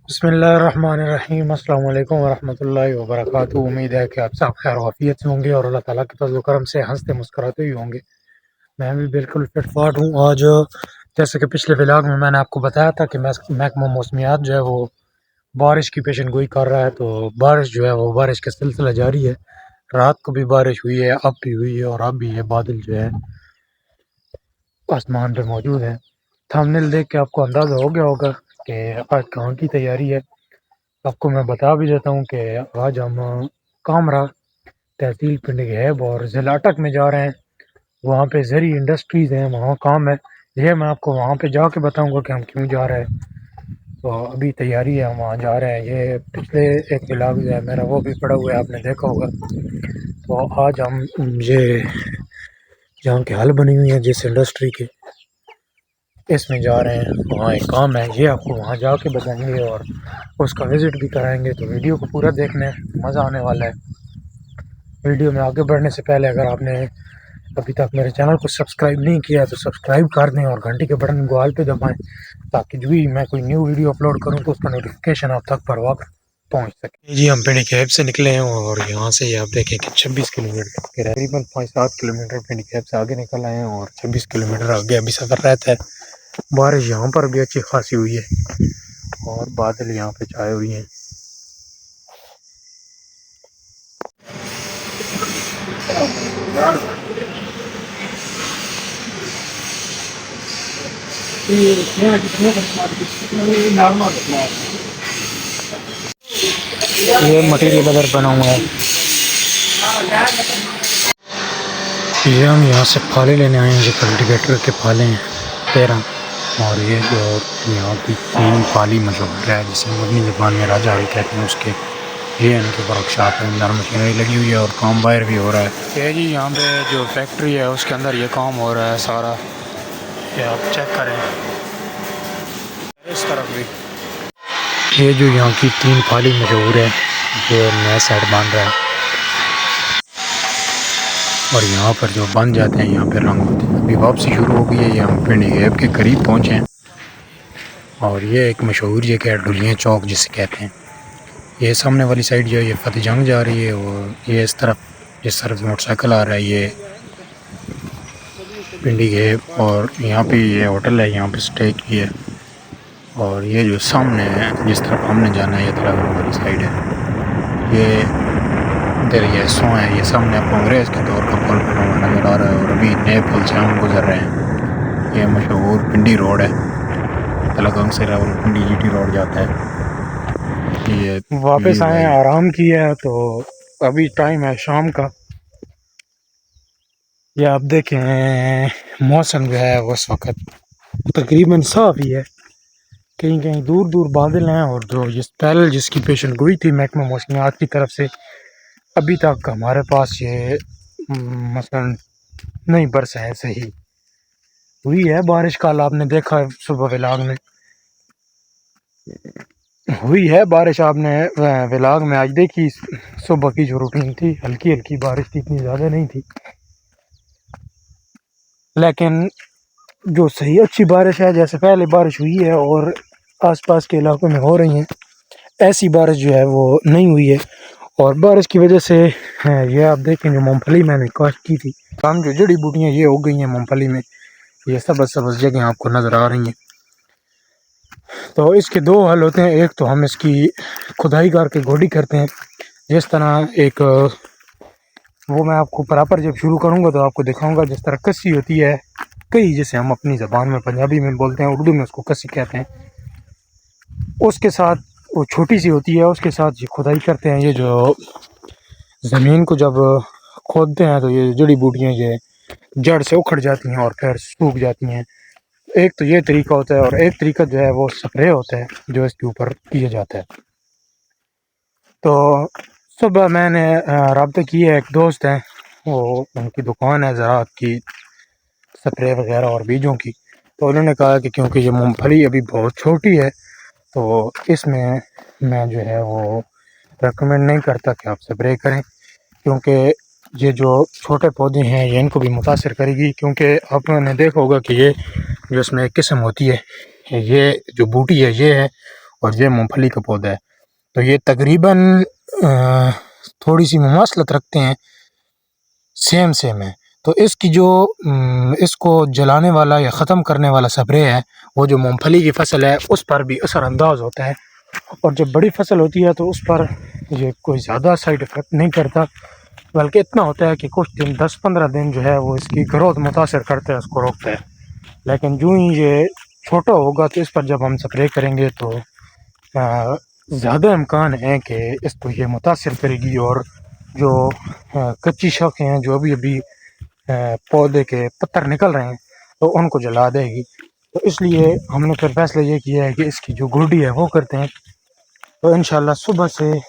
बिस्मिल्लाहिर्रहमानिर्रहीम अस्सलाम वालेकुम वरहमतुल्लाहि वबरकातुहू। उम्मीद है कि आप सब खैर वाफियत से होंगे और अल्लाह ताला के फज़ल व करम से हंसते मुस्कुराते ही होंगे। मैं भी बिल्कुल फिट फाट हूँ। आज जैसे कि पिछले व्लॉग में मैंने आपको बताया था कि महकमा मौसमियात जो है वो बारिश की पेशन गोई कर रहा है। तो बारिश जो है वो बारिश का सिलसिला जारी है। रात को भी बारिश हुई है, अब भी हुई है और अब भी ये बादल जो है आसमान पे मौजूद है। थंबनेल देख के आपको अंदाज़ा हो गया होगा कि आज कहाँ की तैयारी है। आपको मैं बता भी देता हूँ कि आज हम कामरा तहसील पिंडी गैब और ज़िला अटक में जा रहे हैं। वहाँ पे ज़री इंडस्ट्रीज़ हैं, वहाँ काम है। ये मैं आपको वहाँ पे जाके बताऊँगा कि हम क्यों जा रहे हैं। तो अभी तैयारी है, हम वहाँ जा रहे हैं। ये पिछले एक व्लॉग जो है मेरा वो भी पड़ा हुआ है, आपने देखा होगा। तो आज हम ये जहाँ की हाल बनी हुई है जिस इंडस्ट्री की, इसमें जा रहे हैं। वहाँ एक काम है, ये आपको वहाँ जाके बताएंगे और उसका विज़िट भी कराएंगे। तो वीडियो को पूरा देखना है, मज़ा आने वाला है। वीडियो में आगे बढ़ने से पहले अगर आपने अभी तक मेरे चैनल को सब्सक्राइब नहीं किया तो सब्सक्राइब कर दें और घंटी के बटन को ऑल पे दबाएं, ताकि जो भी मैं कोई न्यू वीडियो अपलोड करूं तो उसका नोटिफिकेशन आप तक पर वक्त पहुंच सके। जी हम पिंडी कैब से निकले हैं और यहाँ से आप देखें कि 26 किलोमीटर के तकरीबन 5-7 किलोमीटर पिंडी कैब से आगे निकल आए हैं और 26 किलोमीटर आगे अभी सफ़र रहता है। बारिश यहाँ पर भी अच्छी खासी हुई है और बादल यहाँ पे छाए हुई हैं। ये मटेरियल अदर बना हुआ है। ये हम यहाँ से फाले लेने आए हैं, जो कल्टीवेटर के फाले हैं 13। और ये जो यहाँ की 3 फाली मशहूर है, जिसे मुरनी ज़बान में राजा हल कहते हैं, उसके ये इनके वर्कशॉप है। अंदर मशीनरी लगी हुई है और काम बाहर भी हो रहा है। ये जी यहाँ पे जो फैक्ट्री है उसके अंदर ये काम हो रहा है सारा, ये आप चेक करें। इस तरफ भी ये जो यहाँ की 3 फाली मशहूर है, ये नया सेट बन रहा है और यहाँ पर जो बन जाते हैं यहाँ पे रंग होते हैं। अभी वापसी शुरू हो गई है। ये हम पिंडी गैब के करीब पहुँचे हैं और ये एक मशहूर जगह है ढुलियाँ चौक जिसे कहते हैं। ये सामने वाली साइड जो है ये फतेह जंग जा रही है और ये इस तरफ जिस तरफ मोटरसाइकिल आ रहा है ये पिंडी गैब। और यहाँ पे ये होटल है, यहाँ पे स्टे की है। और ये जो सामने है जिस तरफ हमने जाना है ये तलागढ़ वाली साइड है, ये इधर ये सो है। ये सामने आपको अंग्रेज़ के दौर का पुल बना हुआ नज़र आ रहा है और अभी नए पुल से हम गुजर रहे हैं। ये मशहूर पिंडी रोड है, तलागढ़ से रावलपिंडी जीटी रोड जाता है। ये वापस आए आराम किया है तो अभी टाइम है शाम का। ये आप देखें मौसम जो है उस वक्त तकरीबन साफ ही है, कहीं कहीं दूर दूर बादल हैं। और जो पहले जिसकी पेशन गोई थी महकमा मौसमियात की तरफ से, अभी तक हमारे पास ये मसलन नहीं बरसा है। सही हुई है बारिश, कल आपने देखा सुबह व्लॉग में हुई है बारिश, आपने व्लॉग में आज देखी। सुबह की जो रूटीन थी हल्की हल्की बारिश थी, इतनी ज़्यादा नहीं थी, लेकिन जो सही अच्छी बारिश है जैसे पहले बारिश हुई है और आसपास के इलाकों में हो रही हैं, ऐसी बारिश जो है वो नहीं हुई है। और बारिश की वजह से ये आप देखें जो मूंगफली मैंने काश्त की थी, हम जो जड़ी बूटियाँ ये हो गई हैं मूंगफली में, ये सब जगह आपको नज़र आ रही हैं। तो इसके 2 हल होते हैं। एक तो हम इसकी खुदाई करके गोडी करते हैं, जिस तरह एक वो मैं आपको प्रॉपर जब शुरू करूँगा तो आपको दिखाऊँगा। जिस तरह कस्सी होती है, कई जिसे हम अपनी ज़बान में पंजाबी में बोलते हैं, उर्दू में उसको कस्सी कहते हैं, उसके साथ वो छोटी सी होती है, उसके साथ ये खुदाई करते हैं। ये जो ज़मीन को जब खोदते हैं तो ये जड़ी बूटियाँ ये जड़ से उखड़ जाती हैं और फिर सूख जाती हैं। एक तो ये तरीका होता है और एक तरीका जो है वो स्प्रे होता है जो इसके ऊपर किया जाता है। तो सुबह मैंने रब्ता किया, एक दोस्त हैं वो उनकी दुकान है ज़राअत की, स्प्रे वगैरह और बीजों की। तो उन्होंने कहा कि क्योंकि ये मूंगफली अभी बहुत छोटी है तो इसमें मैं जो है वो रेकमेंड नहीं करता कि आप स्प्रे करें, क्योंकि ये जो छोटे पौधे हैं ये इनको भी मुतासिर करेगी। क्योंकि आपने देखा होगा कि ये जो इसमें एक किस्म होती है, ये जो बूटी है ये है, और ये मूंगफली का पौधा है। तो ये तकरीबन थोड़ी सी मुमासलत रखते हैं, सेम है। तो इसकी जो इसको जलाने वाला या ख़त्म करने वाला स्प्रे है वो जो मूंगफली की फसल है उस पर भी असरअंदाज होता है, और जब बड़ी फसल होती है तो उस पर ये कोई ज़्यादा साइड इफ़ेक्ट नहीं करता, बल्कि इतना होता है कि कुछ दिन 10-15 दिन जो है वो इसकी ग्रोथ मुतासर करते हैं, उसको रोकता है। लेकिन जो ही ये छोटा होगा तो इस पर जब हम स्प्रे करेंगे तो ज़्यादा इम्कान है कि इसको ये मुतासर करेगी, और जो कच्ची शाखें हैं जो अभी अभी पौधे के पत्तर निकल रहे हैं तो उनको जला देगी। तो इसलिए हमने फिर फैसला ये किया है कि इसकी जो गोडी है वो करते हैं। तो इंशाल्लाह सुबह से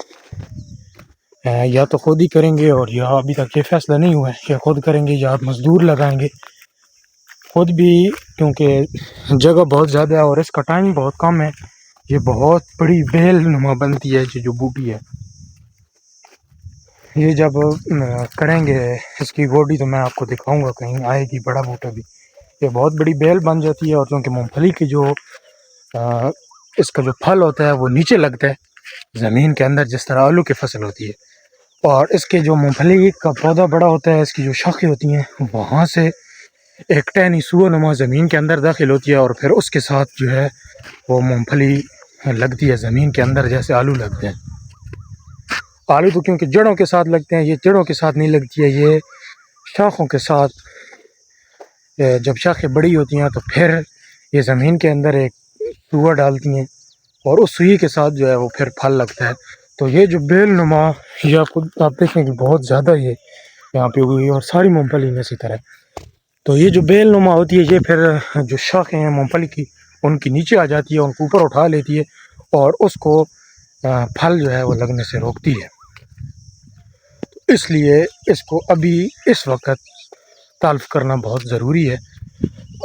या तो खुद ही करेंगे, और या अभी तक ये फैसला नहीं हुआ है या खुद करेंगे या मज़दूर लगाएंगे खुद भी, क्योंकि जगह बहुत ज़्यादा है और इसका टाइम बहुत कम है। ये बहुत बड़ी बेल नुमा बनती है जो बूटी है। ये जब करेंगे इसकी गोडी तो मैं आपको दिखाऊंगा, कहीं आएगी बड़ा बूटा भी। ये बहुत बड़ी बेल बन जाती है, और क्योंकि मूंगफली की जो इसका जो फल होता है वो नीचे लगता है ज़मीन के अंदर, जिस तरह आलू की फसल होती है। और इसके जो मूंगफली का पौधा बड़ा होता है, इसकी जो शाखें होती हैं वहाँ से एक टहनी सूअनुमा ज़मीन के अंदर दाखिल होती है, और फिर उसके साथ जो है वो मूंगफली लगती है ज़मीन के अंदर, जैसे आलू लगते हैं। आलू तो क्योंकि जड़ों के साथ लगते हैं, ये जड़ों के साथ नहीं लगती है, ये शाखों के साथ। जब शाखें बड़ी होती हैं तो फिर ये ज़मीन के अंदर एक सूआ डालती हैं, और उस सुई के साथ जो है वो फिर फल लगता है। तो ये जो बेल नुमा, ये आप देखें कि बहुत ज़्यादा ये यहाँ पे हुई है, और सारी मूंगफली में इसी तरह। तो ये जो बेल नुमा होती है ये फिर जो शाखें हैं मूंगफली की उनकी नीचे आ जाती है, उनको ऊपर उठा लेती है, और उसको फल जो है वो लगने से रोकती है। तो इसलिए इसको अभी इस वक्त ताल्फ करना बहुत ज़रूरी है।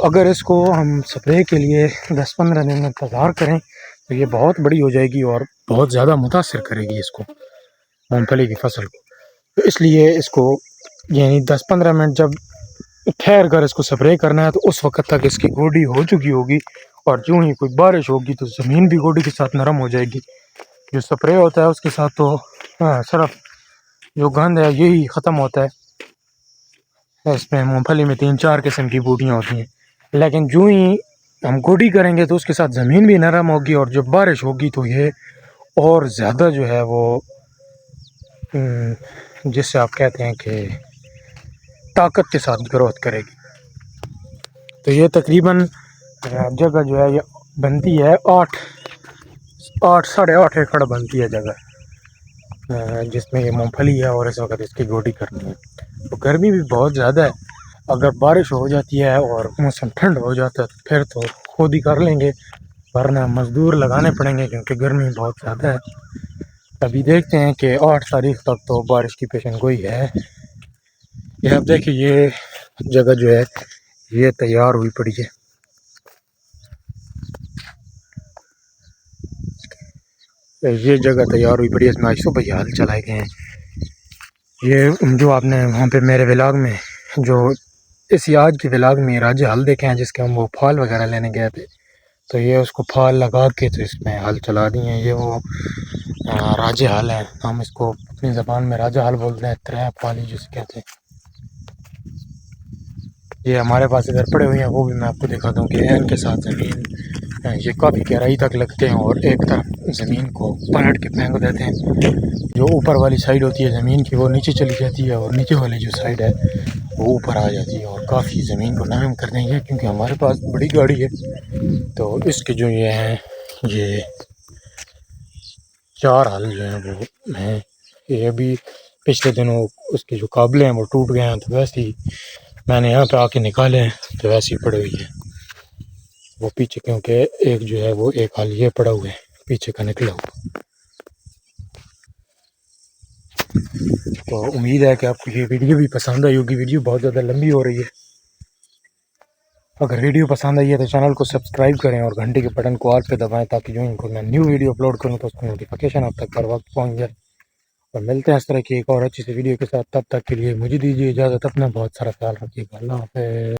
अगर इसको हम स्प्रे के लिए 10-15 दिन इंतज़ार करें तो ये बहुत बड़ी हो जाएगी और बहुत ज़्यादा मुतासर करेगी इसको, मूंगफली की फसल को। तो इसलिए इसको यानी 10-15 मिनट जब ठहर कर इसको स्प्रे करना है तो उस वक्त तक इसकी गोडी हो चुकी होगी, और जो ही कोई बारिश होगी तो ज़मीन भी गोडी के साथ नरम हो जाएगी। जो स्प्रे होता है उसके साथ तो सिर्फ जो गंद है यही ख़त्म होता है। इसमें मूंगफली में 3-4 किस्म की बूटियाँ होती हैं, लेकिन जो ही हम गोडी करेंगे तो उसके साथ ज़मीन भी नरम होगी, और जब बारिश होगी तो ये और ज़्यादा जो है वो जिससे आप कहते हैं कि ताकत के साथ ग्रोथ करेगी। तो ये तकरीबन जगह जो है ये बनती है 8-8.5 एकड़ बनती है जगह, जिसमें ये मूंगफली है, और इस वक्त इसकी गोडी करनी है। तो गर्मी भी बहुत ज़्यादा है, अगर बारिश हो जाती है और मौसम ठंड हो जाता है तो फिर तो खुद ही कर लेंगे, वरना मज़दूर लगाने पड़ेंगे क्योंकि गर्मी बहुत ज़्यादा है। अभी देखते हैं कि 8 तारीख तक तो बारिश की पेशन गोई है। ये अब देखिए ये जगह जो है ये तैयार हुई पड़ी है। ये जगह तैयार हुई पड़ी है, इसमें आज सुबह हाल चलाए गए हैं। ये जो आपने वहाँ पे मेरे व्लॉग में जो इसी आज के व्लॉग में राजा हल देखे हैं जिसके हम वो फल वगैरह लेने गए थे, तो ये उसको फल लगा के तो इसमें हल चला दिए हैं। ये वो राजा हल है, हम इसको अपनी ज़बान में राजा हल बोलते हैं, त्रै पाली जिसे कहते हैं। ये हमारे पास इधर पड़े हुए हैं, वो भी मैं आपको दिखा दूँ कि इनके साथ ज़मीन ये काफ़ी गहराई तक लगते हैं, और एक तरफ ज़मीन को पलट के फेंक देते हैं। जो ऊपर वाली साइड होती है ज़मीन की वो नीचे चली जाती है, और नीचे वाली जो साइड है वो ऊपर आ जाती है, और काफ़ी ज़मीन को नरम कर देंगे। क्योंकि हमारे पास बड़ी गाड़ी है तो इसके जो ये हैं ये 4 हल जो हैं वो हैं। ये अभी पिछले दिनों उसके जो काबले हैं वो टूट गए हैं, तो वैसे ही मैंने यहाँ पे आके निकाले हैं, तो वैसे ही पड़े हुई है वो पीछे, क्योंकि एक जो है वो एक हल ये पड़ा हुआ है पीछे का निकला हुआ। तो उम्मीद है कि आपको ये वीडियो भी पसंद आई होगी। वीडियो बहुत ज़्यादा लंबी हो रही है। अगर वीडियो पसंद आई है तो चैनल को सब्सक्राइब करें और घंटे के बटन को ऑल पे दबाएं, ताकि जो इनको मैं न्यू वीडियो अपलोड करूं तो उसकी नोटिफिकेशन आप तक पर वक्त पहुंच जाए। और मिलते हैं इस तरह की एक और अच्छी सी वीडियो के साथ, तब तक के लिए मुझे दीजिए इजाज़त। अपना बहुत सारा ख्याल रखिएगा। अल्लाह हाफ़िज़।